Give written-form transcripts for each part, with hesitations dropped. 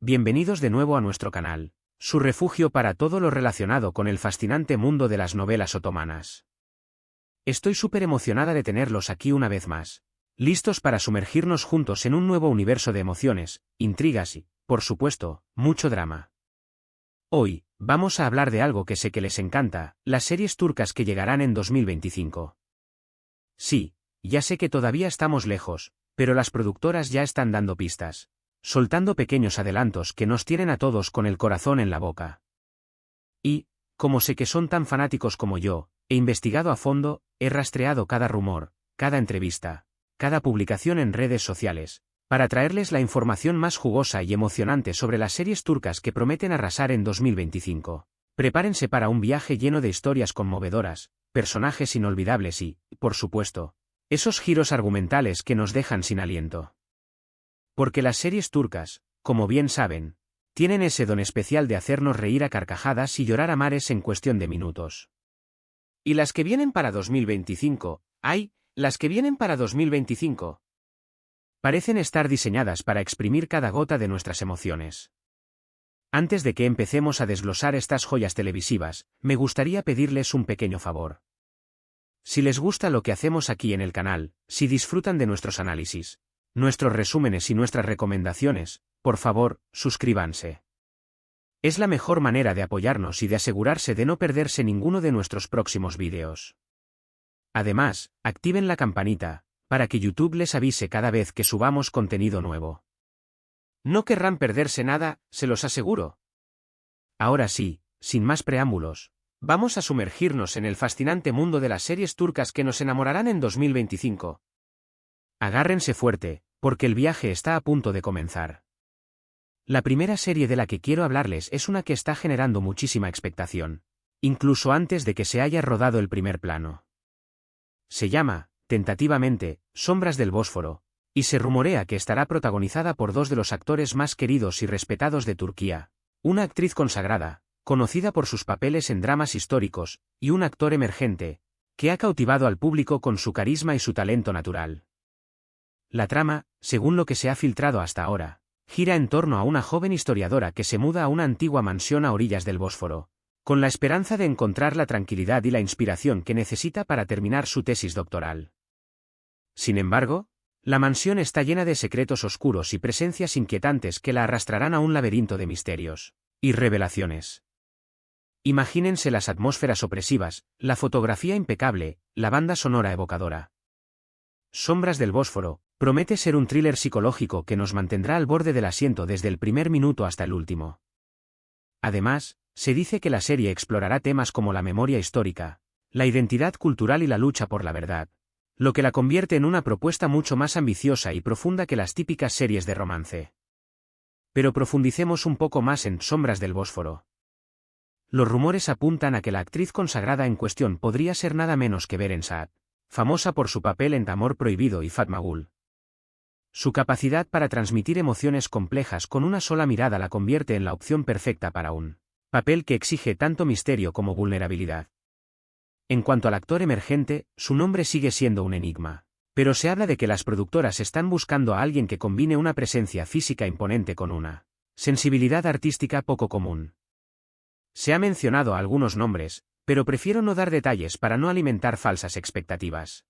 Bienvenidos de nuevo a nuestro canal, su refugio para todo lo relacionado con el fascinante mundo de las novelas otomanas. Estoy súper emocionada de tenerlos aquí una vez más, listos para sumergirnos juntos en un nuevo universo de emociones, intrigas y, por supuesto, mucho drama. Hoy, vamos a hablar de algo que sé que les encanta, las series turcas que llegarán en 2025. Sí, ya sé que todavía estamos lejos, pero las productoras ya están dando pistas, soltando pequeños adelantos que nos tienen a todos con el corazón en la boca. Y, como sé que son tan fanáticos como yo, he investigado a fondo, he rastreado cada rumor, cada entrevista, cada publicación en redes sociales, para traerles la información más jugosa y emocionante sobre las series turcas que prometen arrasar en 2025. Prepárense para un viaje lleno de historias conmovedoras, personajes inolvidables y, por supuesto, esos giros argumentales que nos dejan sin aliento. Porque las series turcas, como bien saben, tienen ese don especial de hacernos reír a carcajadas y llorar a mares en cuestión de minutos. ¿Y las que vienen para 2025? ¡Ay, las que vienen para 2025! Parecen estar diseñadas para exprimir cada gota de nuestras emociones. Antes de que empecemos a desglosar estas joyas televisivas, me gustaría pedirles un pequeño favor. Si les gusta lo que hacemos aquí en el canal, si disfrutan de nuestros análisis, nuestros resúmenes y nuestras recomendaciones, por favor, suscríbanse. Es la mejor manera de apoyarnos y de asegurarse de no perderse ninguno de nuestros próximos vídeos. Además, activen la campanita, para que YouTube les avise cada vez que subamos contenido nuevo. No querrán perderse nada, se los aseguro. Ahora sí, sin más preámbulos, vamos a sumergirnos en el fascinante mundo de las series turcas que nos enamorarán en 2025. Agárrense fuerte, porque el viaje está a punto de comenzar. La primera serie de la que quiero hablarles es una que está generando muchísima expectación, incluso antes de que se haya rodado el primer plano. Se llama, tentativamente, Sombras del Bósforo, y se rumorea que estará protagonizada por dos de los actores más queridos y respetados de Turquía, una actriz consagrada, conocida por sus papeles en dramas históricos, y un actor emergente, que ha cautivado al público con su carisma y su talento natural. La trama, según lo que se ha filtrado hasta ahora, gira en torno a una joven historiadora que se muda a una antigua mansión a orillas del Bósforo, con la esperanza de encontrar la tranquilidad y la inspiración que necesita para terminar su tesis doctoral. Sin embargo, la mansión está llena de secretos oscuros y presencias inquietantes que la arrastrarán a un laberinto de misterios y revelaciones. Imagínense las atmósferas opresivas, la fotografía impecable, la banda sonora evocadora. Sombras del Bósforo promete ser un thriller psicológico que nos mantendrá al borde del asiento desde el primer minuto hasta el último. Además, se dice que la serie explorará temas como la memoria histórica, la identidad cultural y la lucha por la verdad, lo que la convierte en una propuesta mucho más ambiciosa y profunda que las típicas series de romance. Pero profundicemos un poco más en Sombras del Bósforo. Los rumores apuntan a que la actriz consagrada en cuestión podría ser nada menos que Beren Saat, famosa por su papel en Amor Prohibido y Fatma Gul. Su capacidad para transmitir emociones complejas con una sola mirada la convierte en la opción perfecta para un papel que exige tanto misterio como vulnerabilidad. En cuanto al actor emergente, su nombre sigue siendo un enigma, pero se habla de que las productoras están buscando a alguien que combine una presencia física imponente con una sensibilidad artística poco común. Se ha mencionado algunos nombres, pero prefiero no dar detalles para no alimentar falsas expectativas.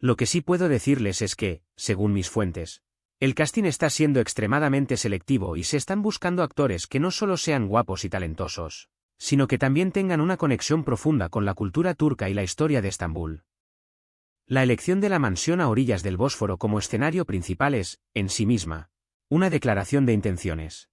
Lo que sí puedo decirles es que, según mis fuentes, el casting está siendo extremadamente selectivo y se están buscando actores que no solo sean guapos y talentosos, sino que también tengan una conexión profunda con la cultura turca y la historia de Estambul. La elección de la mansión a orillas del Bósforo como escenario principal es, en sí misma, una declaración de intenciones.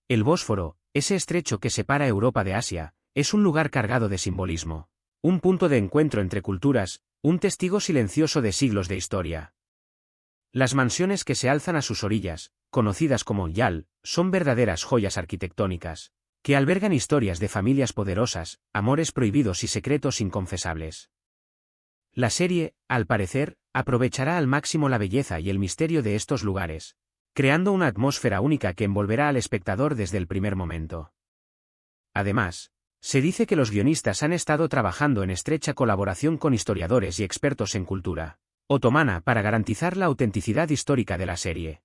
El Bósforo, ese estrecho que separa Europa de Asia, es un lugar cargado de simbolismo, un punto de encuentro entre culturas, un testigo silencioso de siglos de historia. Las mansiones que se alzan a sus orillas, conocidas como yal, son verdaderas joyas arquitectónicas, que albergan historias de familias poderosas, amores prohibidos y secretos inconfesables. La serie, al parecer, aprovechará al máximo la belleza y el misterio de estos lugares, creando una atmósfera única que envolverá al espectador desde el primer momento. Además, se dice que los guionistas han estado trabajando en estrecha colaboración con historiadores y expertos en cultura otomana para garantizar la autenticidad histórica de la serie.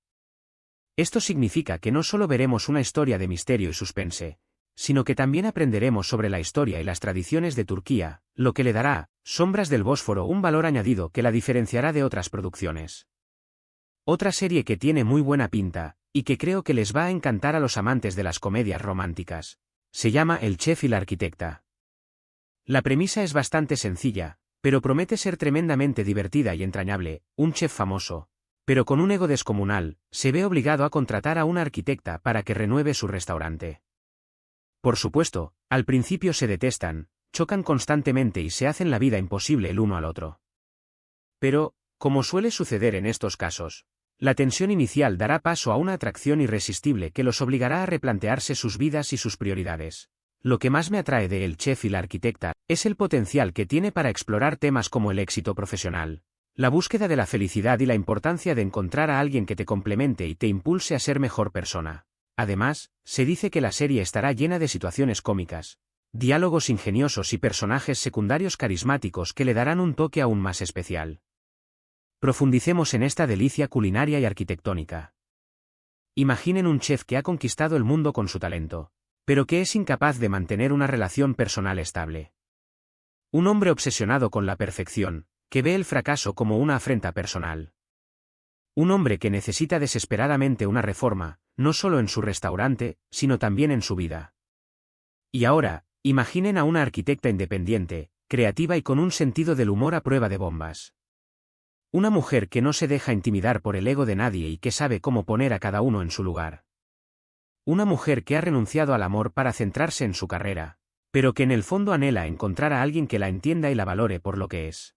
Esto significa que no solo veremos una historia de misterio y suspense, sino que también aprenderemos sobre la historia y las tradiciones de Turquía, lo que le dará, Sombras del Bósforo, un valor añadido que la diferenciará de otras producciones. Otra serie que tiene muy buena pinta, y que creo que les va a encantar a los amantes de las comedias románticas, se llama El chef y la arquitecta. La premisa es bastante sencilla, pero promete ser tremendamente divertida y entrañable. Un chef famoso, pero con un ego descomunal, se ve obligado a contratar a una arquitecta para que renueve su restaurante. Por supuesto, al principio se detestan, chocan constantemente y se hacen la vida imposible el uno al otro. Pero, como suele suceder en estos casos, la tensión inicial dará paso a una atracción irresistible que los obligará a replantearse sus vidas y sus prioridades. Lo que más me atrae de El chef y la arquitecta es el potencial que tiene para explorar temas como el éxito profesional, la búsqueda de la felicidad y la importancia de encontrar a alguien que te complemente y te impulse a ser mejor persona. Además, se dice que la serie estará llena de situaciones cómicas, diálogos ingeniosos y personajes secundarios carismáticos que le darán un toque aún más especial. Profundicemos en esta delicia culinaria y arquitectónica. Imaginen un chef que ha conquistado el mundo con su talento, pero que es incapaz de mantener una relación personal estable. Un hombre obsesionado con la perfección, que ve el fracaso como una afrenta personal. Un hombre que necesita desesperadamente una reforma, no solo en su restaurante, sino también en su vida. Y ahora, imaginen a una arquitecta independiente, creativa y con un sentido del humor a prueba de bombas. Una mujer que no se deja intimidar por el ego de nadie y que sabe cómo poner a cada uno en su lugar. Una mujer que ha renunciado al amor para centrarse en su carrera, pero que en el fondo anhela encontrar a alguien que la entienda y la valore por lo que es.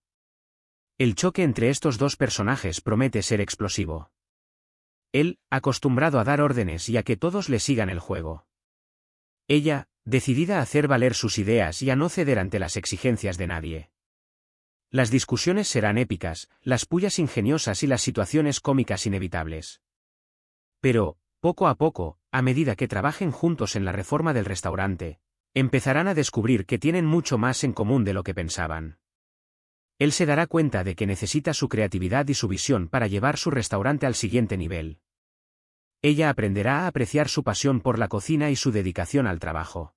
El choque entre estos dos personajes promete ser explosivo. Él, acostumbrado a dar órdenes y a que todos le sigan el juego. Ella, decidida a hacer valer sus ideas y a no ceder ante las exigencias de nadie. Las discusiones serán épicas, las pullas ingeniosas y las situaciones cómicas inevitables. Pero, poco a poco, a medida que trabajen juntos en la reforma del restaurante, empezarán a descubrir que tienen mucho más en común de lo que pensaban. Él se dará cuenta de que necesita su creatividad y su visión para llevar su restaurante al siguiente nivel. Ella aprenderá a apreciar su pasión por la cocina y su dedicación al trabajo.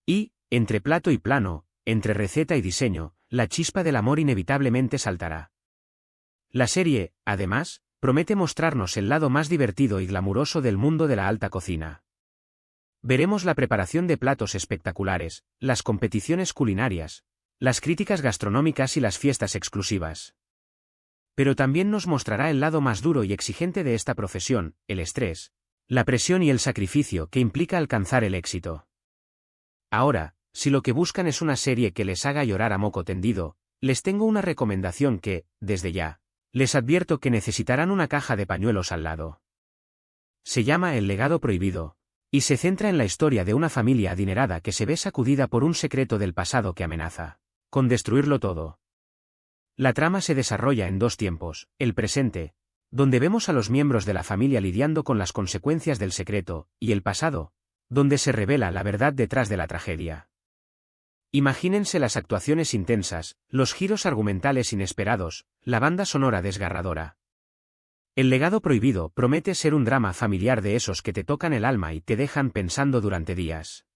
Y, entre plato y plano, entre receta y diseño, la chispa del amor inevitablemente saltará. La serie, además, promete mostrarnos el lado más divertido y glamuroso del mundo de la alta cocina. Veremos la preparación de platos espectaculares, las competiciones culinarias, las críticas gastronómicas y las fiestas exclusivas. Pero también nos mostrará el lado más duro y exigente de esta profesión, el estrés, la presión y el sacrificio que implica alcanzar el éxito. Ahora, si lo que buscan es una serie que les haga llorar a moco tendido, les tengo una recomendación que, desde ya, les advierto que necesitarán una caja de pañuelos al lado. Se llama El legado prohibido, y se centra en la historia de una familia adinerada que se ve sacudida por un secreto del pasado que amenaza con destruirlo todo. La trama se desarrolla en dos tiempos, el presente, donde vemos a los miembros de la familia lidiando con las consecuencias del secreto, y el pasado, donde se revela la verdad detrás de la tragedia. Imagínense las actuaciones intensas, los giros argumentales inesperados, la banda sonora desgarradora. El legado prohibido promete ser un drama familiar de esos que te tocan el alma y te dejan pensando durante días.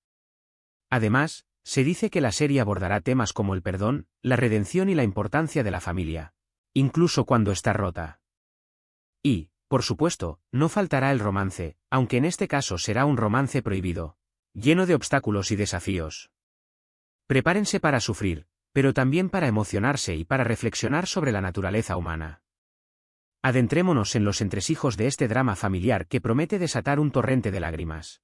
Además, se dice que la serie abordará temas como el perdón, la redención y la importancia de la familia, incluso cuando está rota. Y, por supuesto, no faltará el romance, aunque en este caso será un romance prohibido, lleno de obstáculos y desafíos. Prepárense para sufrir, pero también para emocionarse y para reflexionar sobre la naturaleza humana. Adentrémonos en los entresijos de este drama familiar que promete desatar un torrente de lágrimas.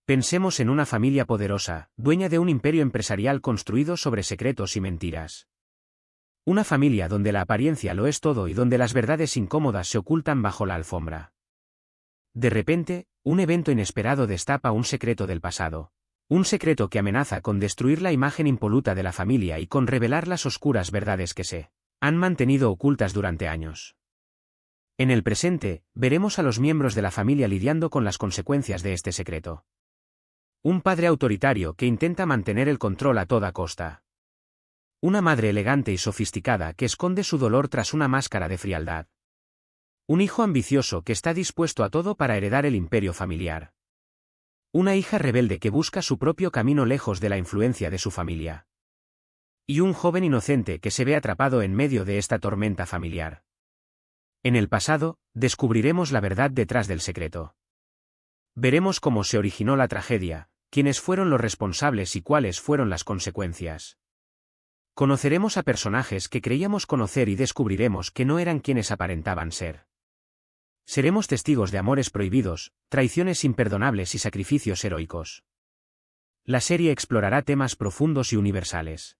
Pensemos en una familia poderosa, dueña de un imperio empresarial construido sobre secretos y mentiras. Una familia donde la apariencia lo es todo y donde las verdades incómodas se ocultan bajo la alfombra. De repente, un evento inesperado destapa un secreto del pasado. Un secreto que amenaza con destruir la imagen impoluta de la familia y con revelar las oscuras verdades que se han mantenido ocultas durante años. En el presente, veremos a los miembros de la familia lidiando con las consecuencias de este secreto. Un padre autoritario que intenta mantener el control a toda costa. Una madre elegante y sofisticada que esconde su dolor tras una máscara de frialdad. Un hijo ambicioso que está dispuesto a todo para heredar el imperio familiar. Una hija rebelde que busca su propio camino lejos de la influencia de su familia. Y un joven inocente que se ve atrapado en medio de esta tormenta familiar. En el pasado, descubriremos la verdad detrás del secreto. Veremos cómo se originó la tragedia, quiénes fueron los responsables y cuáles fueron las consecuencias. Conoceremos a personajes que creíamos conocer y descubriremos que no eran quienes aparentaban ser. Seremos testigos de amores prohibidos, traiciones imperdonables y sacrificios heroicos. La serie explorará temas profundos y universales.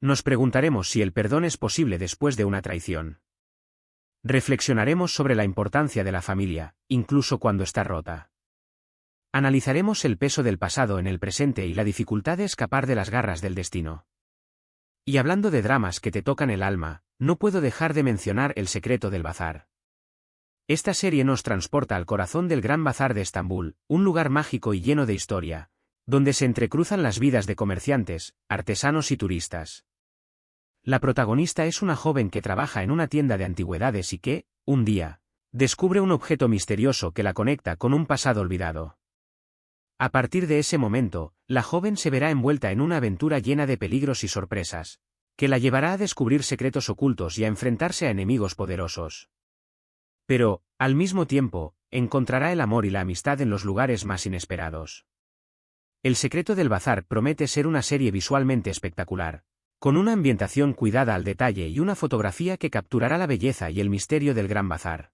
Nos preguntaremos si el perdón es posible después de una traición. Reflexionaremos sobre la importancia de la familia, incluso cuando está rota. Analizaremos el peso del pasado en el presente y la dificultad de escapar de las garras del destino. Y hablando de dramas que te tocan el alma, no puedo dejar de mencionar El secreto del bazar. Esta serie nos transporta al corazón del Gran Bazar de Estambul, un lugar mágico y lleno de historia, donde se entrecruzan las vidas de comerciantes, artesanos y turistas. La protagonista es una joven que trabaja en una tienda de antigüedades y que, un día, descubre un objeto misterioso que la conecta con un pasado olvidado. A partir de ese momento, la joven se verá envuelta en una aventura llena de peligros y sorpresas, que la llevará a descubrir secretos ocultos y a enfrentarse a enemigos poderosos. Pero, al mismo tiempo, encontrará el amor y la amistad en los lugares más inesperados. El secreto del bazar promete ser una serie visualmente espectacular, con una ambientación cuidada al detalle y una fotografía que capturará la belleza y el misterio del Gran Bazar.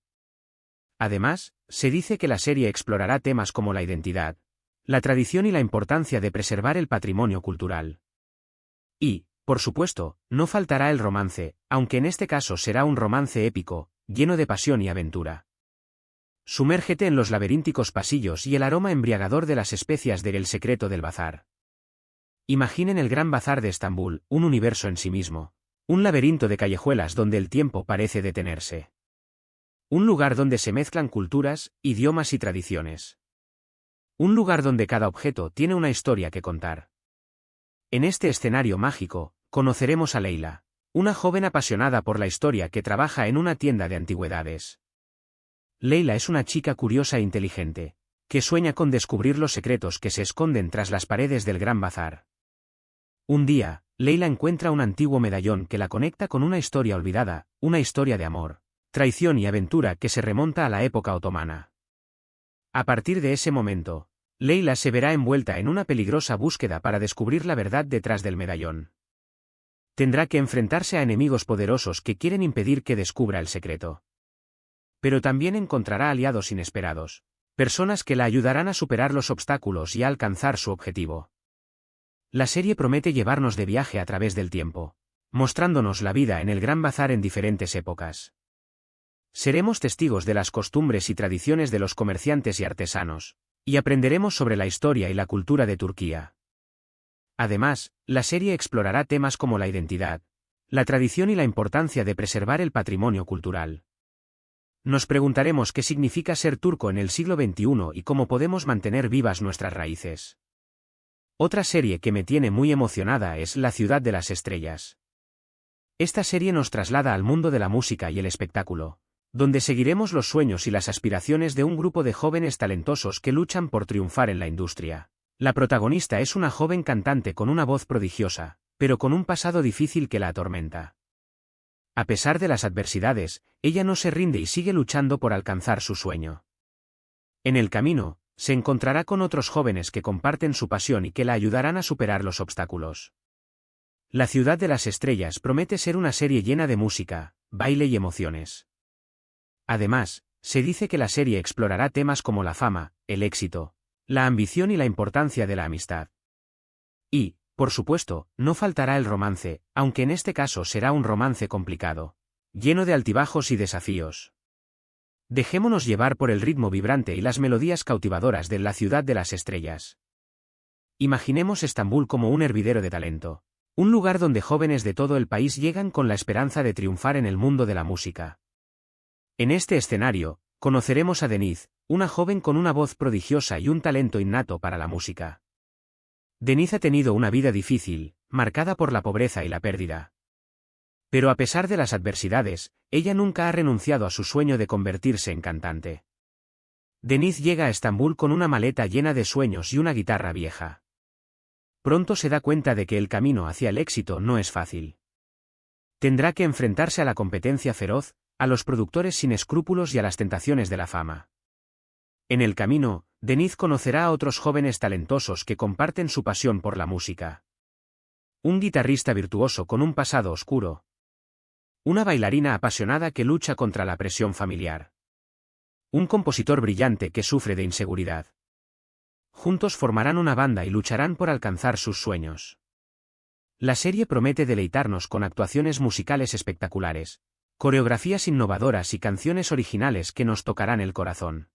Además, se dice que la serie explorará temas como la identidad, la tradición y la importancia de preservar el patrimonio cultural. Y, por supuesto, no faltará el romance, aunque en este caso será un romance épico, lleno de pasión y aventura. Sumérgete en los laberínticos pasillos y el aroma embriagador de las especias de El secreto del bazar. Imaginen el Gran Bazar de Estambul, un universo en sí mismo, un laberinto de callejuelas donde el tiempo parece detenerse. Un lugar donde se mezclan culturas, idiomas y tradiciones. Un lugar donde cada objeto tiene una historia que contar. En este escenario mágico, conoceremos a Leila, una joven apasionada por la historia que trabaja en una tienda de antigüedades. Leila es una chica curiosa e inteligente, que sueña con descubrir los secretos que se esconden tras las paredes del Gran Bazar. Un día, Leila encuentra un antiguo medallón que la conecta con una historia olvidada, una historia de amor, traición y aventura que se remonta a la época otomana. A partir de ese momento, Leila se verá envuelta en una peligrosa búsqueda para descubrir la verdad detrás del medallón. Tendrá que enfrentarse a enemigos poderosos que quieren impedir que descubra el secreto. Pero también encontrará aliados inesperados, personas que la ayudarán a superar los obstáculos y a alcanzar su objetivo. La serie promete llevarnos de viaje a través del tiempo, mostrándonos la vida en el Gran Bazar en diferentes épocas. Seremos testigos de las costumbres y tradiciones de los comerciantes y artesanos, y aprenderemos sobre la historia y la cultura de Turquía. Además, la serie explorará temas como la identidad, la tradición y la importancia de preservar el patrimonio cultural. Nos preguntaremos qué significa ser turco en el siglo XXI y cómo podemos mantener vivas nuestras raíces. Otra serie que me tiene muy emocionada es La ciudad de las estrellas. Esta serie nos traslada al mundo de la música y el espectáculo, donde seguiremos los sueños y las aspiraciones de un grupo de jóvenes talentosos que luchan por triunfar en la industria. La protagonista es una joven cantante con una voz prodigiosa, pero con un pasado difícil que la atormenta. A pesar de las adversidades, ella no se rinde y sigue luchando por alcanzar su sueño. En el camino, se encontrará con otros jóvenes que comparten su pasión y que la ayudarán a superar los obstáculos. La ciudad de las estrellas promete ser una serie llena de música, baile y emociones. Además, se dice que la serie explorará temas como la fama, el éxito, la ambición y la importancia de la amistad. Y, por supuesto, no faltará el romance, aunque en este caso será un romance complicado, lleno de altibajos y desafíos. Dejémonos llevar por el ritmo vibrante y las melodías cautivadoras de La ciudad de las estrellas. Imaginemos Estambul como un hervidero de talento, un lugar donde jóvenes de todo el país llegan con la esperanza de triunfar en el mundo de la música. En este escenario, conoceremos a Denise, una joven con una voz prodigiosa y un talento innato para la música. Denise ha tenido una vida difícil, marcada por la pobreza y la pérdida. Pero a pesar de las adversidades, ella nunca ha renunciado a su sueño de convertirse en cantante. Deniz llega a Estambul con una maleta llena de sueños y una guitarra vieja. Pronto se da cuenta de que el camino hacia el éxito no es fácil. Tendrá que enfrentarse a la competencia feroz, a los productores sin escrúpulos y a las tentaciones de la fama. En el camino, Deniz conocerá a otros jóvenes talentosos que comparten su pasión por la música. Un guitarrista virtuoso con un pasado oscuro. Una bailarina apasionada que lucha contra la presión familiar. Un compositor brillante que sufre de inseguridad. Juntos formarán una banda y lucharán por alcanzar sus sueños. La serie promete deleitarnos con actuaciones musicales espectaculares, coreografías innovadoras y canciones originales que nos tocarán el corazón.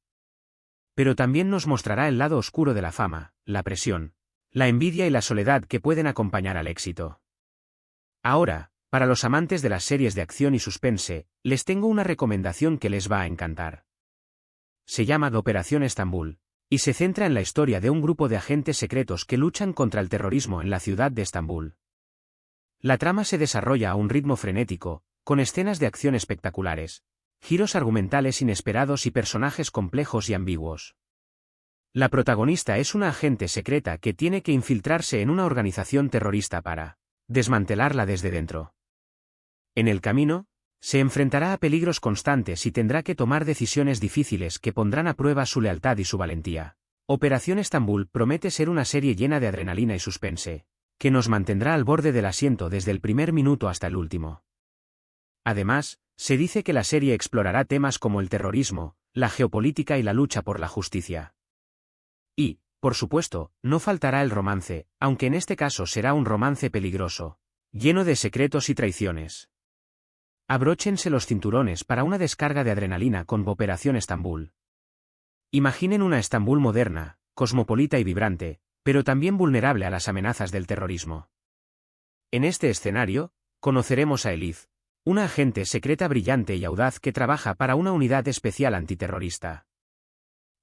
Pero también nos mostrará el lado oscuro de la fama, la presión, la envidia y la soledad que pueden acompañar al éxito. Ahora, para los amantes de las series de acción y suspense, les tengo una recomendación que les va a encantar. Se llama Operación Estambul, y se centra en la historia de un grupo de agentes secretos que luchan contra el terrorismo en la ciudad de Estambul. La trama se desarrolla a un ritmo frenético, con escenas de acción espectaculares, giros argumentales inesperados y personajes complejos y ambiguos. La protagonista es una agente secreta que tiene que infiltrarse en una organización terrorista para desmantelarla desde dentro. En el camino, se enfrentará a peligros constantes y tendrá que tomar decisiones difíciles que pondrán a prueba su lealtad y su valentía. Operación Estambul promete ser una serie llena de adrenalina y suspense, que nos mantendrá al borde del asiento desde el primer minuto hasta el último. Además, se dice que la serie explorará temas como el terrorismo, la geopolítica y la lucha por la justicia. Y, por supuesto, no faltará el romance, aunque en este caso será un romance peligroso, lleno de secretos y traiciones. Abróchense los cinturones para una descarga de adrenalina con Operación Estambul. Imaginen una Estambul moderna, cosmopolita y vibrante, pero también vulnerable a las amenazas del terrorismo. En este escenario, conoceremos a Elif, una agente secreta brillante y audaz que trabaja para una unidad especial antiterrorista.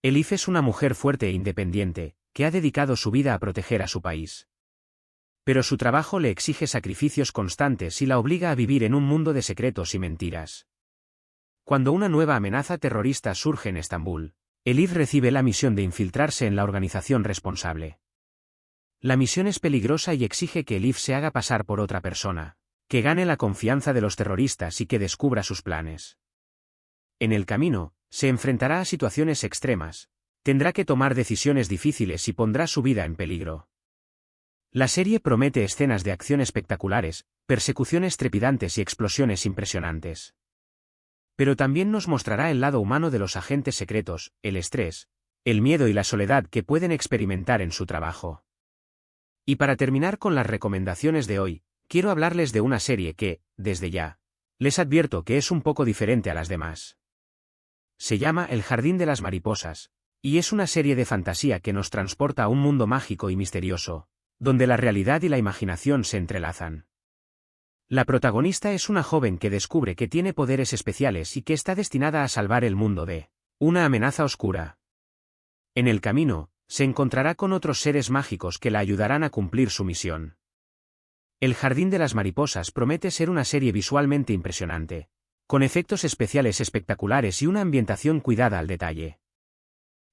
Elif es una mujer fuerte e independiente, que ha dedicado su vida a proteger a su país. Pero su trabajo le exige sacrificios constantes y la obliga a vivir en un mundo de secretos y mentiras. Cuando una nueva amenaza terrorista surge en Estambul, Elif recibe la misión de infiltrarse en la organización responsable. La misión es peligrosa y exige que Elif se haga pasar por otra persona, que gane la confianza de los terroristas y que descubra sus planes. En el camino, se enfrentará a situaciones extremas, tendrá que tomar decisiones difíciles y pondrá su vida en peligro. La serie promete escenas de acción espectaculares, persecuciones trepidantes y explosiones impresionantes. Pero también nos mostrará el lado humano de los agentes secretos, el estrés, el miedo y la soledad que pueden experimentar en su trabajo. Y para terminar con las recomendaciones de hoy, quiero hablarles de una serie que, desde ya, les advierto que es un poco diferente a las demás. Se llama El Jardín de las Mariposas, y es una serie de fantasía que nos transporta a un mundo mágico y misterioso, donde la realidad y la imaginación se entrelazan. La protagonista es una joven que descubre que tiene poderes especiales y que está destinada a salvar el mundo de una amenaza oscura. En el camino, se encontrará con otros seres mágicos que la ayudarán a cumplir su misión. El Jardín de las Mariposas promete ser una serie visualmente impresionante, con efectos especiales espectaculares y una ambientación cuidada al detalle.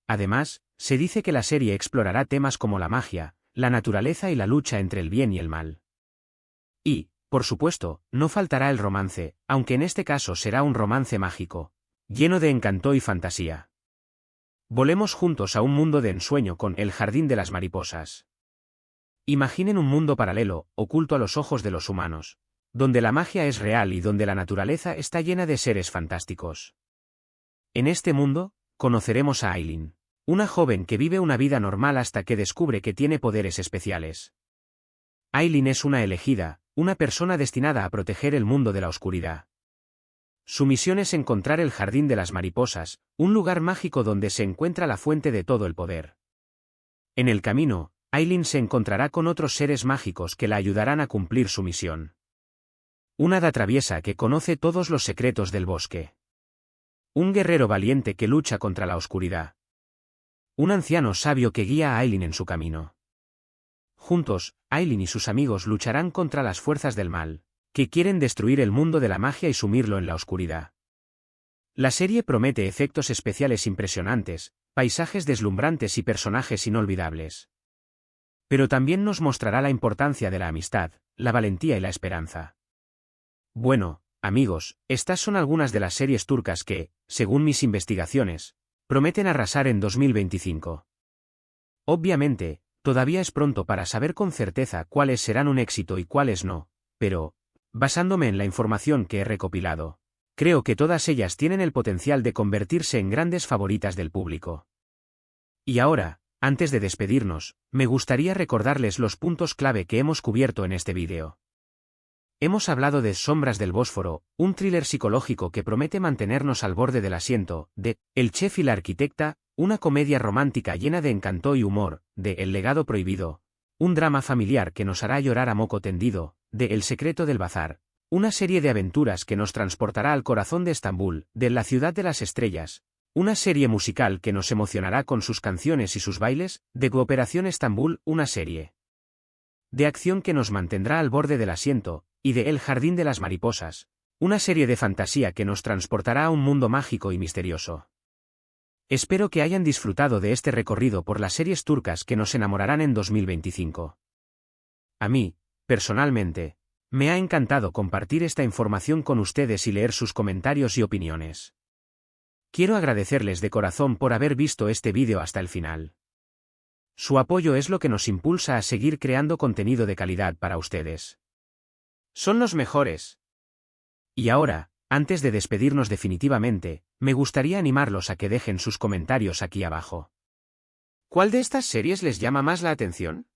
Además, se dice que la serie explorará temas como la magia, la naturaleza y la lucha entre el bien y el mal. Y, por supuesto, no faltará el romance, aunque en este caso será un romance mágico, lleno de encanto y fantasía. Volemos juntos a un mundo de ensueño con El Jardín de las Mariposas. Imaginen un mundo paralelo, oculto a los ojos de los humanos, donde la magia es real y donde la naturaleza está llena de seres fantásticos. En este mundo, conoceremos a Aileen, una joven que vive una vida normal hasta que descubre que tiene poderes especiales. Aileen es una elegida, una persona destinada a proteger el mundo de la oscuridad. Su misión es encontrar el Jardín de las Mariposas, un lugar mágico donde se encuentra la fuente de todo el poder. En el camino, Aileen se encontrará con otros seres mágicos que la ayudarán a cumplir su misión. Una hada traviesa que conoce todos los secretos del bosque. Un guerrero valiente que lucha contra la oscuridad. Un anciano sabio que guía a Aileen en su camino. Juntos, Aileen y sus amigos lucharán contra las fuerzas del mal, que quieren destruir el mundo de la magia y sumirlo en la oscuridad. La serie promete efectos especiales impresionantes, paisajes deslumbrantes y personajes inolvidables. Pero también nos mostrará la importancia de la amistad, la valentía y la esperanza. Bueno, amigos, estas son algunas de las series turcas que, según mis investigaciones, prometen arrasar en 2025. Obviamente, todavía es pronto para saber con certeza cuáles serán un éxito y cuáles no, pero, basándome en la información que he recopilado, creo que todas ellas tienen el potencial de convertirse en grandes favoritas del público. Y ahora, antes de despedirnos, me gustaría recordarles los puntos clave que hemos cubierto en este vídeo. Hemos hablado de Sombras del Bósforo, un thriller psicológico que promete mantenernos al borde del asiento, de El chef y la arquitecta, una comedia romántica llena de encanto y humor, de El legado prohibido, un drama familiar que nos hará llorar a moco tendido, de El secreto del bazar, una serie de aventuras que nos transportará al corazón de Estambul, de La ciudad de las estrellas, una serie musical que nos emocionará con sus canciones y sus bailes, de Operación Estambul, una serie de acción que nos mantendrá al borde del asiento, y de El jardín de las mariposas, una serie de fantasía que nos transportará a un mundo mágico y misterioso. Espero que hayan disfrutado de este recorrido por las series turcas que nos enamorarán en 2025. A mí, personalmente, me ha encantado compartir esta información con ustedes y leer sus comentarios y opiniones. Quiero agradecerles de corazón por haber visto este vídeo hasta el final. Su apoyo es lo que nos impulsa a seguir creando contenido de calidad para ustedes. Son los mejores. Y ahora, antes de despedirnos definitivamente, me gustaría animarlos a que dejen sus comentarios aquí abajo. ¿Cuál de estas series les llama más la atención?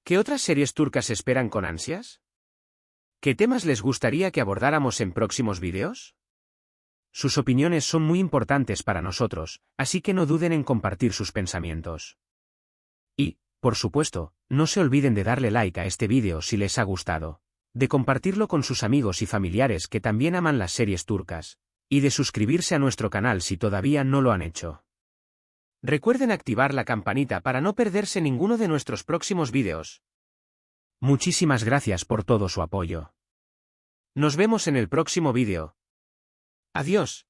¿Qué otras series turcas esperan con ansias? ¿Qué temas les gustaría que abordáramos en próximos vídeos? Sus opiniones son muy importantes para nosotros, así que no duden en compartir sus pensamientos. Y, por supuesto, no se olviden de darle like a este vídeo si les ha gustado, de compartirlo con sus amigos y familiares que también aman las series turcas, y de suscribirse a nuestro canal si todavía no lo han hecho. Recuerden activar la campanita para no perderse ninguno de nuestros próximos vídeos. Muchísimas gracias por todo su apoyo. Nos vemos en el próximo vídeo. Adiós.